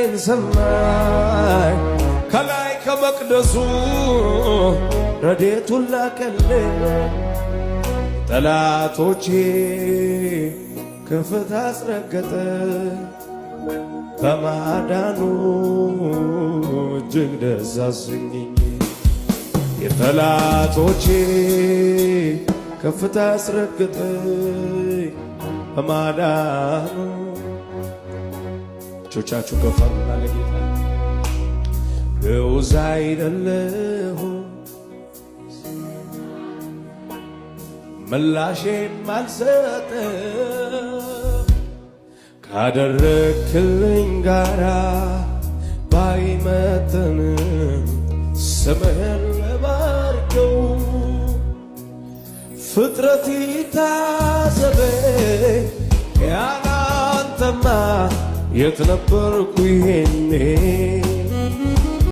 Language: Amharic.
ቃሌን ሰማይ ከላይ ከመቅደሱ ረድኤቱን ላከልኝ ጠላቶቼ ከፍታ አስረገጠ በማዳኑ እጅግ ደስ አሰኘኝ የጠላቶቼ ከፍታ አስረገጠ በማዳኑ እጆቻችሁ ከፍ አድርጉና ለጌታ ግዑዝ አይደለሁም ምላሼም አልሰጥም ካደረክልኝ ጋራ ባይመጥንም ስምህን ልባርከው ፍጥረት ይታዘበኝ ያለ አንተማ የት ነበርኩ ይሄኔ